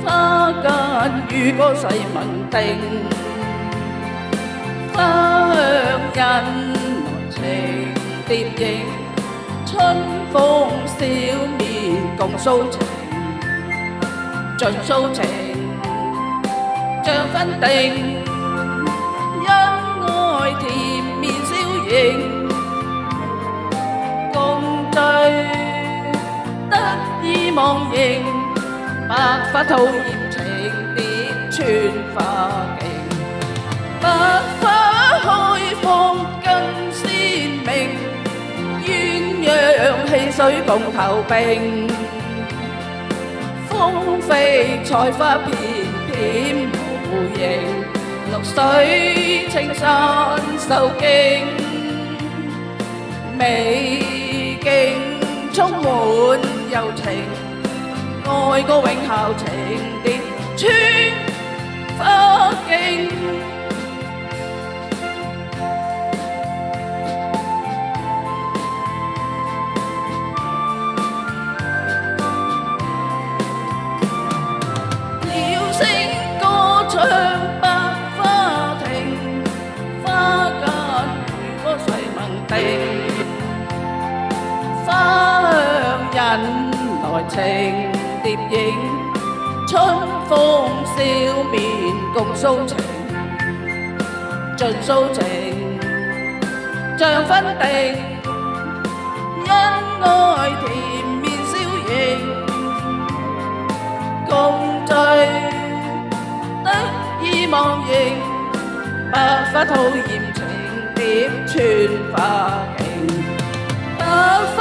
花間與歌世民定，花香引來情蝶影，春風笑面共訴情，盡訴情像分定，恩愛甜面笑盈，共聚得意忘形，白髮吐豔情蝶穿花徑，百花開放更鮮明，鴛鴦戲水共投並，風飛菜花片片無形，綠水青山秀徑，美景充滿柔情，愛歌永效情蝶穿花徑。鳥聲歌唱百花亭，花間與歌世民定，花香引來情蝶影，春風笑面共訴情，盡訴情像分定，恩愛甜面笑盈，共聚得意忘形，百花吐豔情蝶穿花徑，百花